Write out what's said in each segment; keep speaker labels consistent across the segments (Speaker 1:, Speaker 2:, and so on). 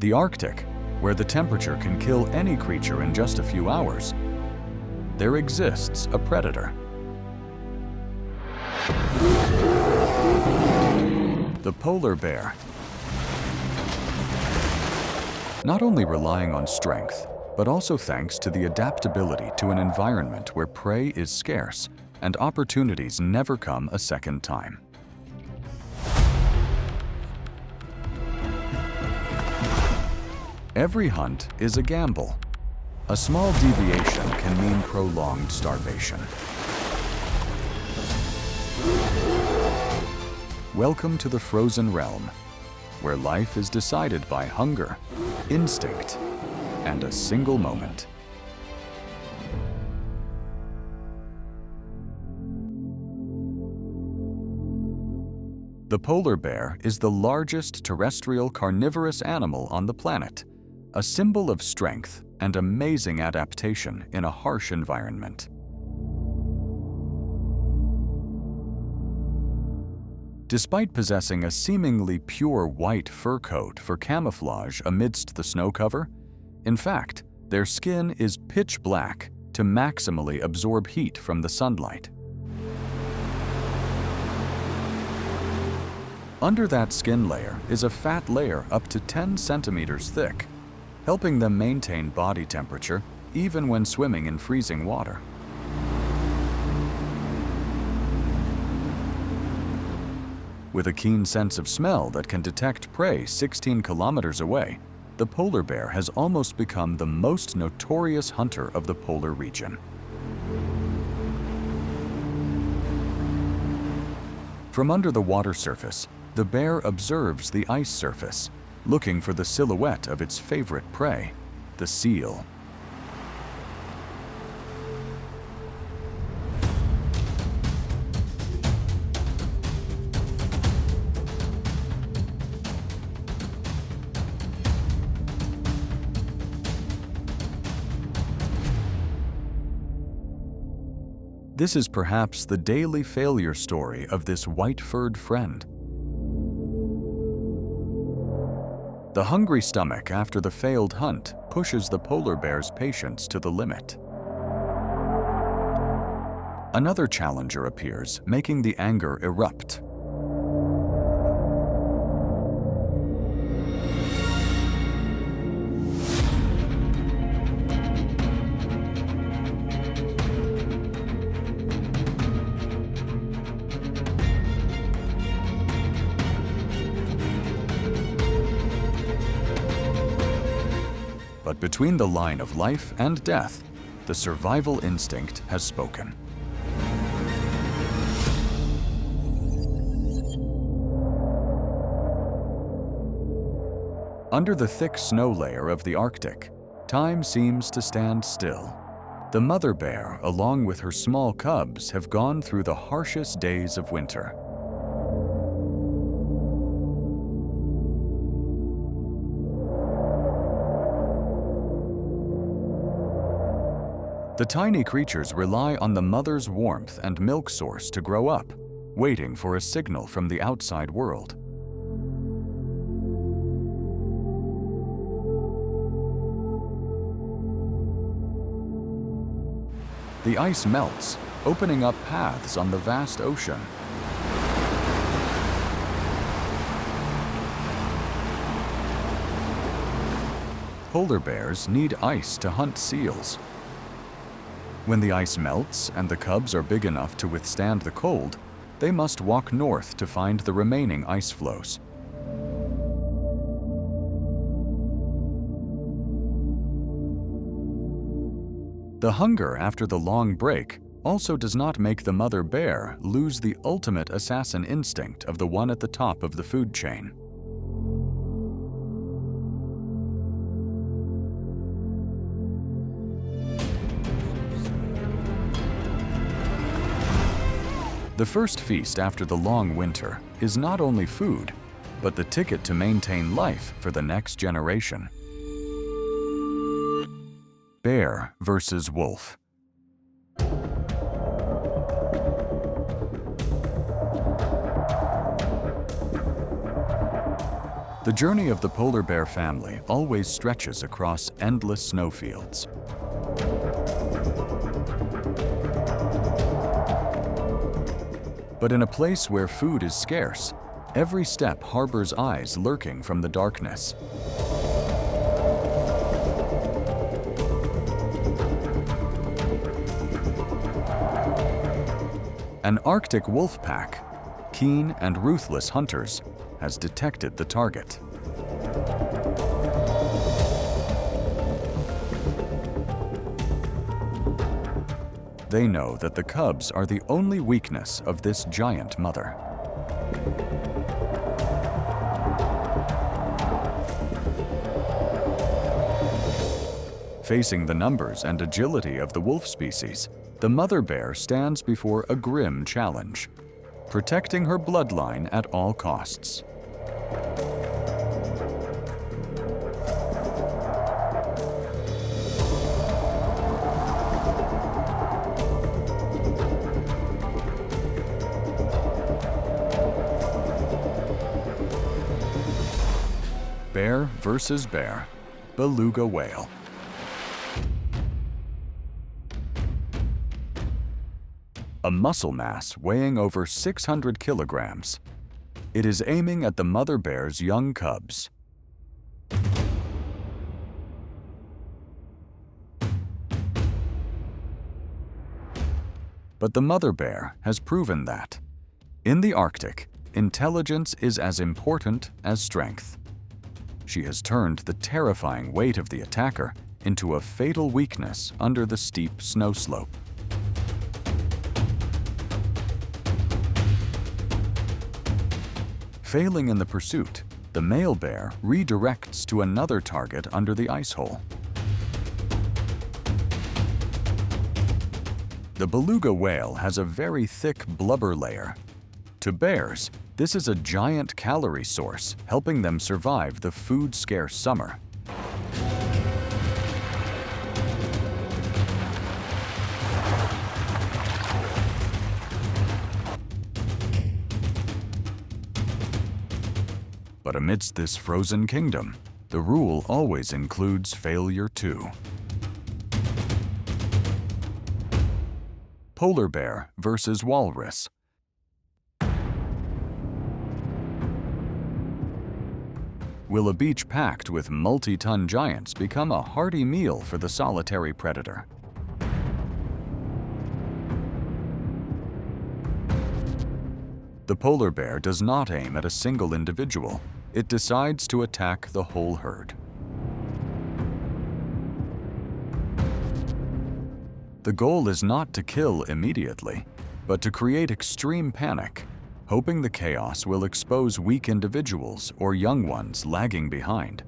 Speaker 1: The Arctic, where the temperature can kill any creature in just a few hours, there exists a predator. The polar bear. Not only relying on strength, but also thanks to the adaptability to an environment where prey is scarce and opportunities never come a second time. Every hunt is a gamble. A small deviation can mean prolonged starvation. Welcome to the frozen realm, where life is decided by hunger, instinct, and a single moment. The polar bear is the largest terrestrial carnivorous animal on the planet, a symbol of strength and amazing adaptation in a harsh environment. Despite possessing a seemingly pure white fur coat for camouflage amidst the snow cover, in fact, their skin is pitch black to maximally absorb heat from the sunlight. Under that skin layer is a fat layer up to 10 centimeters thick, helping them maintain body temperature even when swimming in freezing water. With a keen sense of smell that can detect prey 16 kilometers away, the polar bear has almost become the most notorious hunter of the polar region. From under the water surface, the bear observes the ice surface, looking for the silhouette of its favorite prey, the seal. This is perhaps the daily failure story of this white-furred friend. The hungry stomach after the failed hunt pushes the polar bear's patience to the limit. Another challenger appears, making the anger erupt. But between the line of life and death, the survival instinct has spoken. Under the thick snow layer of the Arctic, time seems to stand still. The mother bear, along with her small cubs, have gone through the harshest days of winter. The tiny creatures rely on the mother's warmth and milk source to grow up, waiting for a signal from the outside world. The ice melts, opening up paths on the vast ocean. Polar bears need ice to hunt seals. When the ice melts and the cubs are big enough to withstand the cold, they must walk north to find the remaining ice floes. The hunger after the long break also does not make the mother bear lose the ultimate assassin instinct of the one at the top of the food chain. The first feast after the long winter is not only food, but the ticket to maintain life for the next generation. Bear versus wolf. The journey of the polar bear family always stretches across endless snowfields. But in a place where food is scarce, every step harbors eyes lurking from the darkness. An Arctic wolf pack, keen and ruthless hunters, has detected the target. They know that the cubs are the only weakness of this giant mother. Facing the numbers and agility of the wolf species, the mother bear stands before a grim challenge, protecting her bloodline at all costs. Bear versus bear, beluga whale. A muscle mass weighing over 600 kilograms. It is aiming at the mother bear's young cubs. But the mother bear has proven that, in the Arctic, intelligence is as important as strength. She has turned the terrifying weight of the attacker into a fatal weakness under the steep snow slope. Failing in the pursuit, the male bear redirects to another target under the ice hole. The beluga whale has a very thick blubber layer. To bears, this is a giant calorie source, helping them survive the food-scarce summer. But amidst this frozen kingdom, the rule always includes failure too. Polar bear versus walrus. Will a beach packed with multi-ton giants become a hearty meal for the solitary predator? The polar bear does not aim at a single individual. It decides to attack the whole herd. The goal is not to kill immediately, but to create extreme panic, hoping the chaos will expose weak individuals or young ones lagging behind.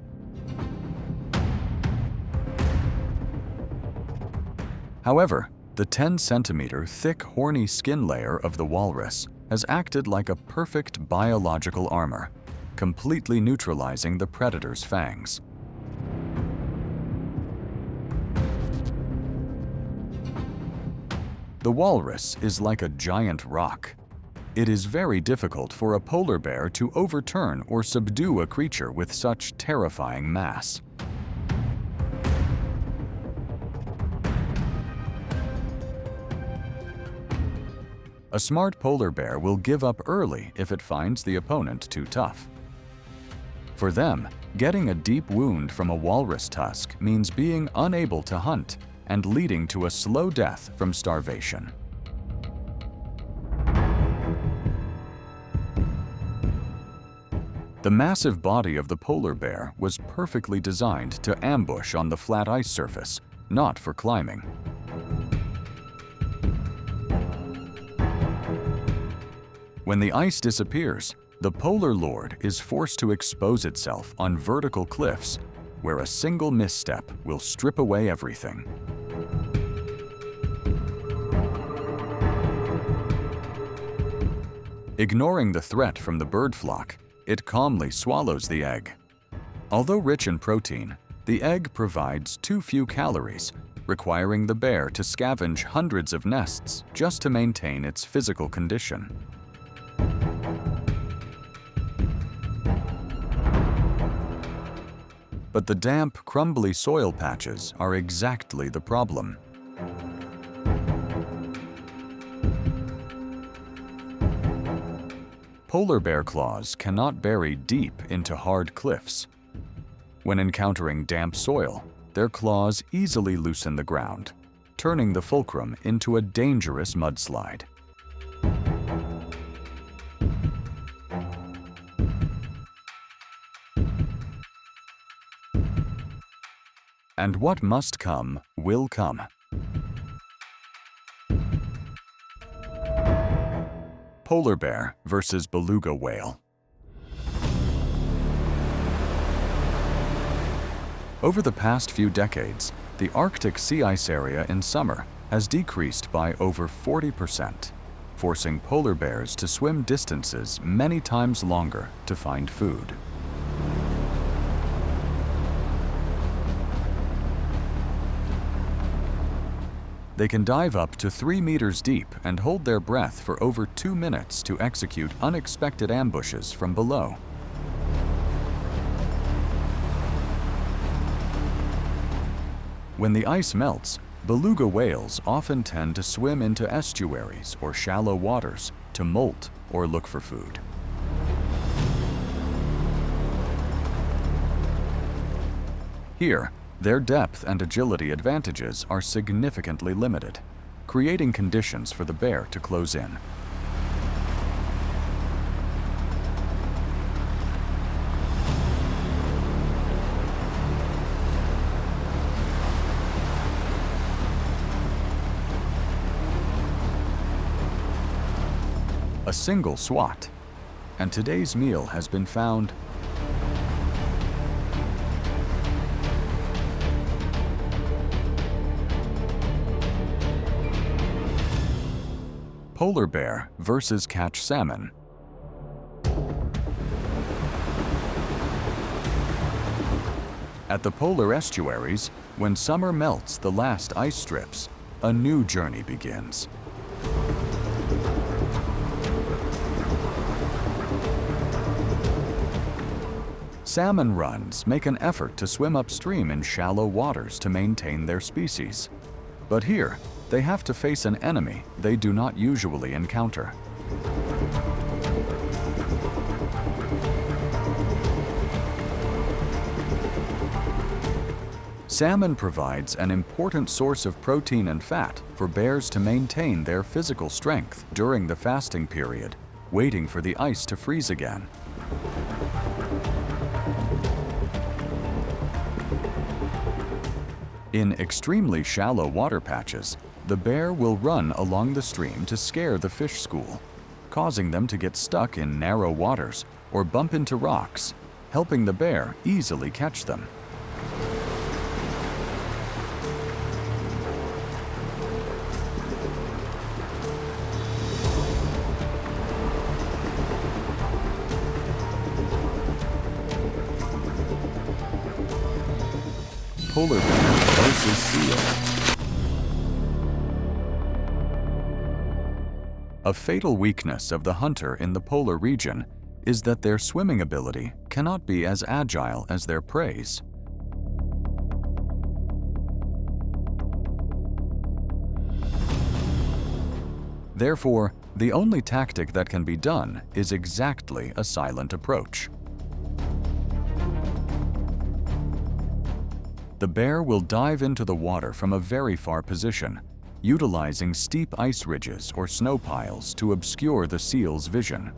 Speaker 1: However, the 10-centimeter thick horny skin layer of the walrus has acted like a perfect biological armor, completely neutralizing the predator's fangs. The walrus is like a giant rock. It is very difficult for a polar bear to overturn or subdue a creature with such terrifying mass. A smart polar bear will give up early if it finds the opponent too tough. For them, getting a deep wound from a walrus tusk means being unable to hunt and leading to a slow death from starvation. The massive body of the polar bear was perfectly designed to ambush on the flat ice surface, not for climbing. When the ice disappears, the polar lord is forced to expose itself on vertical cliffs where a single misstep will strip away everything. Ignoring the threat from the bird flock, it calmly swallows the egg. Although rich in protein, the egg provides too few calories, requiring the bear to scavenge hundreds of nests just to maintain its physical condition. But the damp, crumbly soil patches are exactly the problem. Polar bear claws cannot bury deep into hard cliffs. When encountering damp soil, their claws easily loosen the ground, turning the fulcrum into a dangerous mudslide. And what must come will come. Polar bear versus beluga whale. Over the past few decades, the Arctic sea ice area in summer has decreased by over 40%, forcing polar bears to swim distances many times longer to find food. They can dive up to 3 meters deep and hold their breath for over 2 minutes to execute unexpected ambushes from below. When the ice melts, beluga whales often tend to swim into estuaries or shallow waters to molt or look for food. Here, their depth and agility advantages are significantly limited, creating conditions for the bear to close in. A single swat, and today's meal has been found polar bear versus catch salmon. At the polar estuaries, when summer melts the last ice strips, a new journey begins. Salmon runs make an effort to swim upstream in shallow waters to maintain their species. But here, they have to face an enemy they do not usually encounter. Salmon provides an important source of protein and fat for bears to maintain their physical strength during the fasting period, waiting for the ice to freeze again. In extremely shallow water patches, the bear will run along the stream to scare the fish school, causing them to get stuck in narrow waters or bump into rocks, helping the bear easily catch them. Polar bear versus seal. A fatal weakness of the hunter in the polar region is that their swimming ability cannot be as agile as their prey's. Therefore, the only tactic that can be done is exactly a silent approach. The bear will dive into the water from a very far position, utilizing steep ice ridges or snow piles to obscure the seal's vision.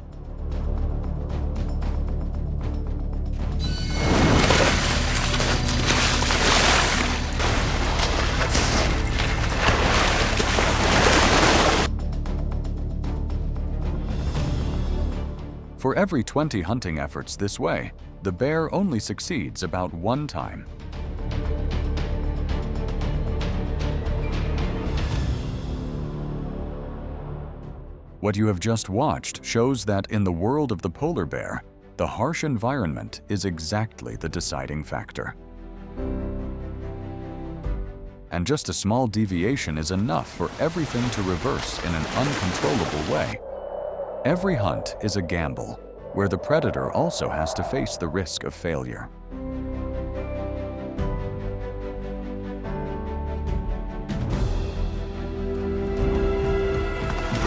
Speaker 1: For every 20 hunting efforts this way, the bear only succeeds about 1 time. What you have just watched shows that in the world of the polar bear, the harsh environment is exactly the deciding factor. And just a small deviation is enough for everything to reverse in an uncontrollable way. Every hunt is a gamble, where the predator also has to face the risk of failure.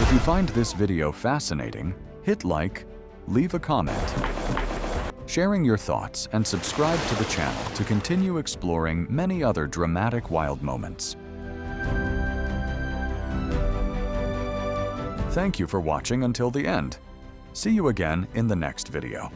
Speaker 1: If you find this video fascinating, hit like, leave a comment, sharing your thoughts, and subscribe to the channel to continue exploring many other dramatic wild moments. Thank you for watching until the end. See you again in the next video.